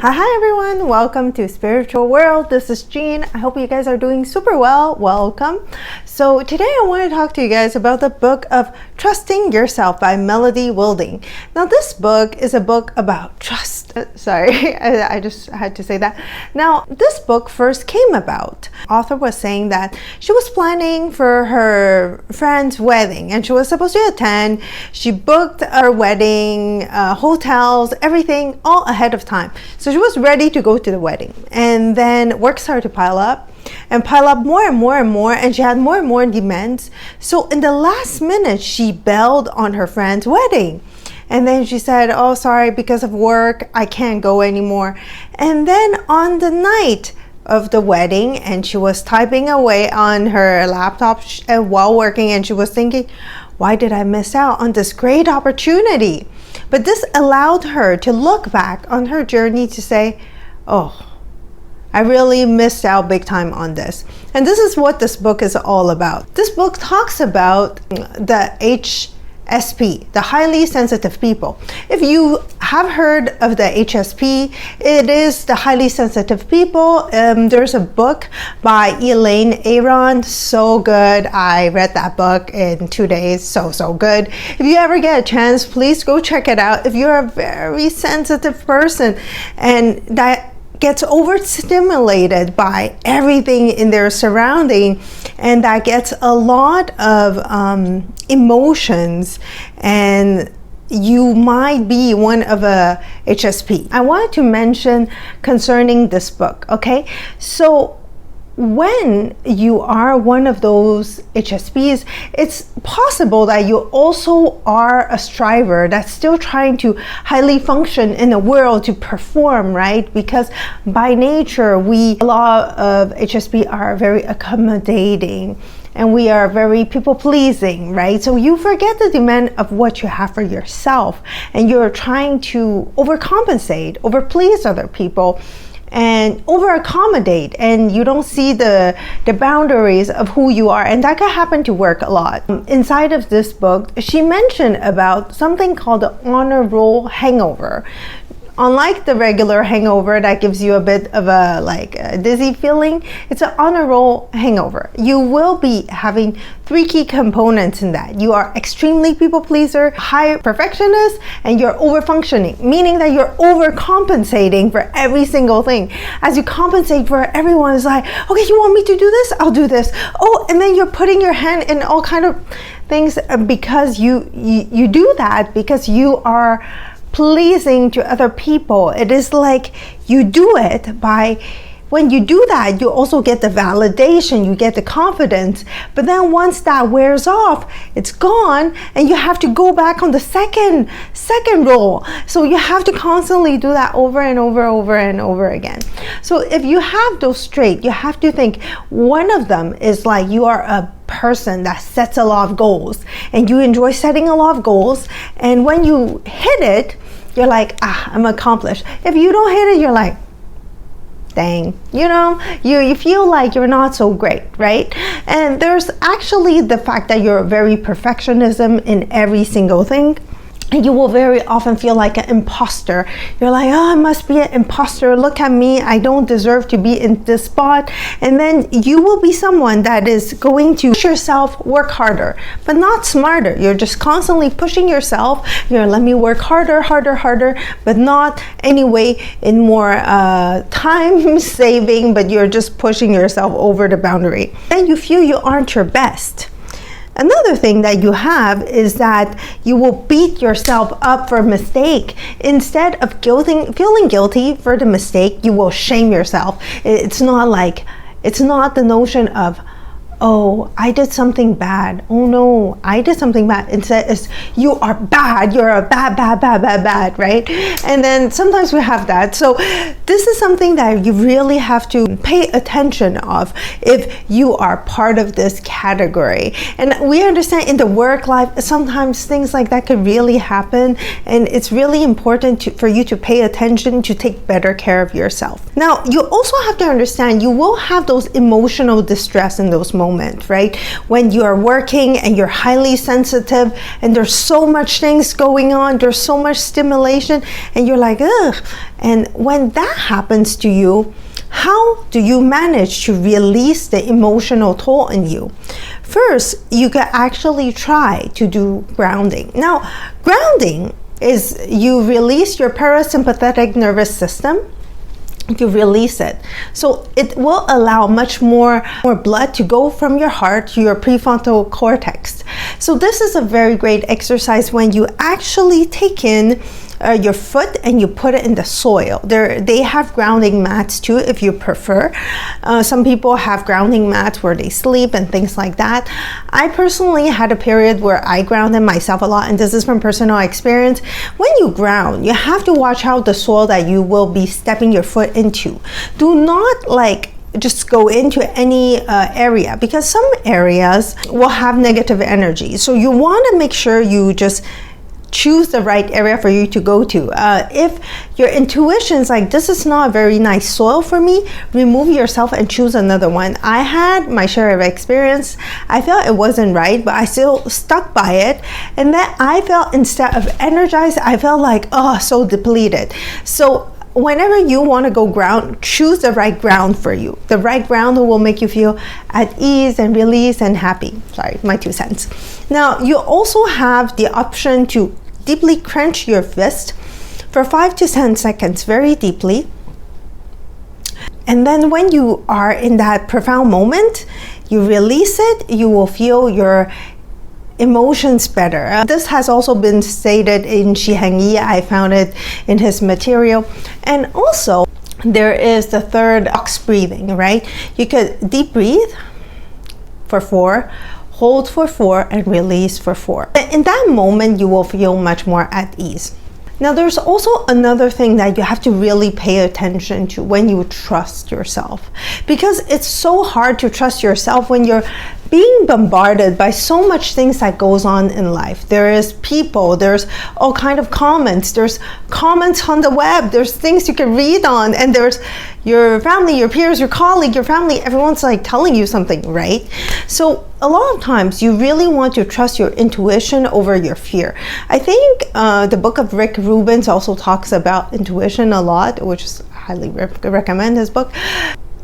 Hi everyone, welcome to Spiritual World. This is Jean. I hope you guys are doing super well. Welcome. So today I want to talk to you guys about the book of Trusting Yourself by Melody Wilding. Now this book is a book about trust. Sorry, I just had to say that. Now this book first came about. The author was saying that she was planning for her friend's wedding and she was supposed to attend. She booked her wedding, hotels, everything all ahead of time. So she was ready to go to the wedding, and then work started to pile up more and more and more, and she had more and more demands. So in the last minute, she bailed on her friend's wedding. And then she said, oh, sorry, because of work, I can't go anymore. And then on the night of the wedding, and she was typing away on her laptop while working, and she was thinking, why did I miss out on this great opportunity? But this allowed her to look back on her journey to say, oh, I really missed out big time on this. And this is what this book is all about. This book talks about the HSP, the highly sensitive people. If you have heard of the HSP, it is the highly sensitive people. There's a book by Elaine Aron, so good. I read that book in 2 days, so good. If you ever get a chance, please go check it out. If you're a very sensitive person and that gets overstimulated by everything in their surrounding, and that gets a lot of emotions, and you might be one of a HSP. I wanted to mention concerning this book, okay? So when you are one of those HSPs, it's possible that you also are a striver that's still trying to highly function in the world to perform, right? Because by nature, a lot of HSP are very accommodating and we are very people-pleasing, right? So you forget the demand of what you have for yourself, and you're trying to overcompensate, overplease other people, and over accommodate, and you don't see the boundaries of who you are, and that can happen to work a lot. Inside of this book, she mentioned about something called the honor roll hangover. Unlike the regular hangover that gives you a bit of a dizzy feeling, it's an honor roll hangover. You will be having 3 key components in that. You are extremely people pleaser, high perfectionist, and you're over functioning, meaning that you're overcompensating for every single thing. As you compensate for everyone, is like, okay, you want me to do this? I'll do this. Oh, and then you're putting your hand in all kind of things because you do that because you are pleasing to other people. It is like you do it by, when you do that, you also get the validation, you get the confidence. But then once that wears off, it's gone, and you have to go back on the second roll. So you have to constantly do that over and over again. So if you have those straight, you have to think one of them is like you are a person that sets a lot of goals, and you enjoy setting a lot of goals, and when you hit it, you're like, I'm accomplished. If you don't hit it, you're like, dang, you feel like you're not so great, right? And there's actually the fact that you're very perfectionism in every single thing. And you will very often feel like an imposter. You're like, oh, I must be an imposter. Look at me. I don't deserve to be in this spot. And then you will be someone that is going to push yourself, work harder, but not smarter. You're just constantly pushing yourself. Let me work harder, but not anyway in more time saving, but you're just pushing yourself over the boundary. And you feel you aren't your best. Another thing that you have is that you will beat yourself up for a mistake. Instead of feeling guilty for the mistake, you will shame yourself. It's not the notion of, oh, I did something bad. Oh no, I did something bad. Instead, it's you are bad. You're a bad, right? And then sometimes we have that. So this is something that you really have to pay attention of if you are part of this category. And we understand in the work life, sometimes things like that could really happen. And it's really important for you to pay attention to take better care of yourself. Now, you also have to understand you will have those emotional distress in those moments. moment, right? When you are working and you're highly sensitive and there's so much things going on, there's so much stimulation, and you're like, ugh. And when that happens to you, how do you manage to release the emotional toll in you? First, you can actually try to do grounding. Now, grounding is you release your parasympathetic nervous system. You release it, so it will allow much more blood to go from your heart to your prefrontal cortex. So this is a very great exercise when you actually take in your foot and you put it in the soil. They have grounding mats too, if you prefer. Some people have grounding mats where they sleep and things like that. I personally had a period where I grounded myself a lot, and this is from personal experience. When you ground, you have to watch out the soil that you will be stepping your foot into. Do not just go into any area, because some areas will have negative energy. So you want to make sure you just choose the right area for you to go to. If your intuition is like, this is not a very nice soil for me, remove yourself and choose another one. I had my share of experience. I felt it wasn't right, but I still stuck by it. And then I felt, instead of energized, I felt like, oh, so depleted. So whenever you want to go ground, choose the right ground for you. The right ground will make you feel at ease and release and happy. Sorry, my 2 cents. Now, you also have the option to deeply clench your fist for 5 to 10 seconds, very deeply. And then when you are in that profound moment, you release it, you will feel your emotions better. This has also been stated in Shi Heng Yi. I found it in his material. And also, there is the third box breathing, right? You could deep breathe for 4, hold for 4, and release for 4. In that moment, you will feel much more at ease. Now, there's also another thing that you have to really pay attention to when you trust yourself, because it's so hard to trust yourself when you're being bombarded by so much things that goes on in life. There is people, there's all kind of comments, there's comments on the web, there's things you can read on, and there's your family, your peers, your colleague, your family, everyone's like telling you something, right? So a lot of times you really want to trust your intuition over your fear. I think the book of Rick Rubin also talks about intuition a lot, which is highly recommend his book.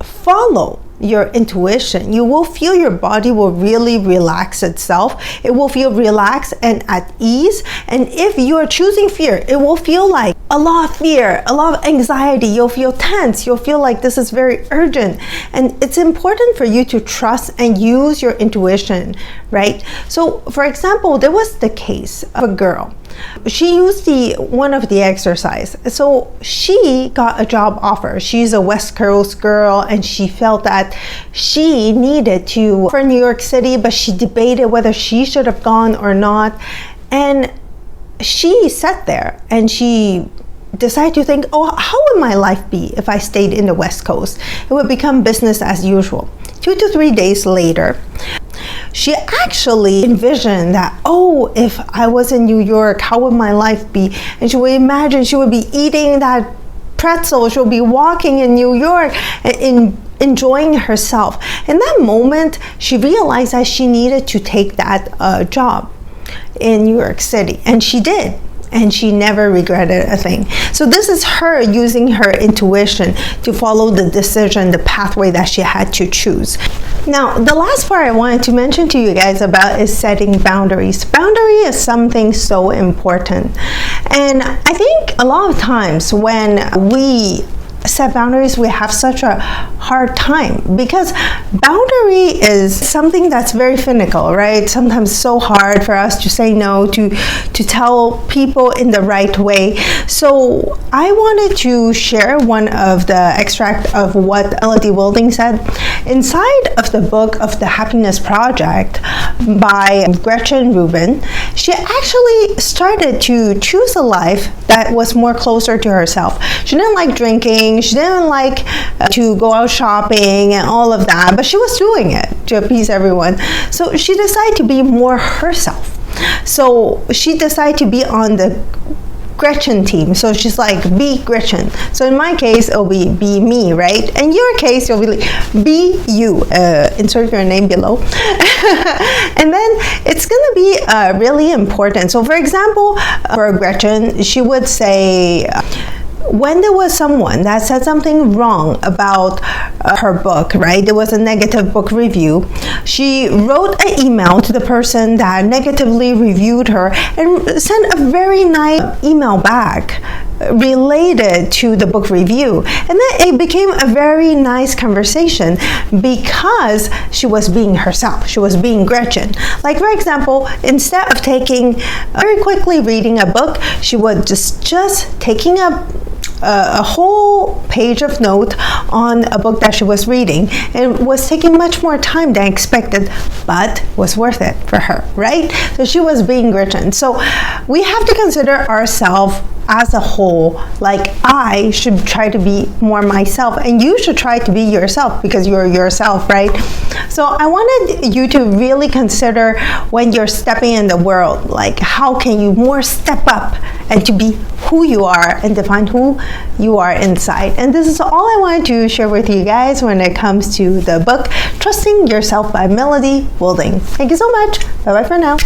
Follow your intuition. You will feel your body will really relax itself. It will feel relaxed and at ease. And if you are choosing fear, it will feel like a lot of fear, a lot of anxiety. You'll feel tense. You'll feel like this is very urgent. And it's important for you to trust and use your intuition, right? So for example, there was the case of a girl. She used one of the exercise. So she got a job offer. She's a West Coast girl, and she felt that she needed to for New York City, but she debated whether she should have gone or not. And she sat there and she decided to think, oh, how would my life be if I stayed in the West Coast? It would become business as usual. 2 to 3 days later, she actually envisioned that, oh, if I was in New York, how would my life be? And she would imagine she would be eating that pretzel, she would be walking in New York and enjoying herself. In that moment, she realized that she needed to take that job in New York City, and she did. And she never regretted a thing. So this is her using her intuition to follow the decision, the pathway that she had to choose. Now, the last part I wanted to mention to you guys about is setting boundaries. Boundary is something so important. And I think a lot of times when we set boundaries, we have such a hard time, because boundary is something that's very finical, right? Sometimes so hard for us to say no, to tell people in the right way. So I wanted to share one of the extract of what Melody Wilding said inside of the book of The Happiness Project by Gretchen Rubin. She actually started to choose a life that was more closer to herself. She didn't like drinking. She didn't like to go out shopping and all of that, but she was doing it to appease everyone. So she decided to be more herself. So she decided to be on the Gretchen team. So she's like, be Gretchen. So in my case, it'll be me, right? In your case, you'll be like, be you. Insert your name below. And then it's going to be really important. So for example, for Gretchen, she would say, when there was someone that said something wrong about her book, right? There was a negative book review. She wrote an email to the person that negatively reviewed her and sent a very nice email back related to the book review. And then it became a very nice conversation because she was being herself. She was being Gretchen. Like, for example, instead of very quickly reading a book, she would just taking a whole page of note on a book that she was reading. It was taking much more time than expected, but was worth it for her, right? So she was being Gretchen. So we have to consider ourselves as a whole. Like, I should try to be more myself, and you should try to be yourself because you're yourself, right? So I wanted you to really consider when you're stepping in the world, like, how can you more step up and to be who you are and define who you are inside. And this is all I wanted to share with you guys when it comes to the book Trusting Yourself by Melody Wilding. Thank you so much. Bye bye for now.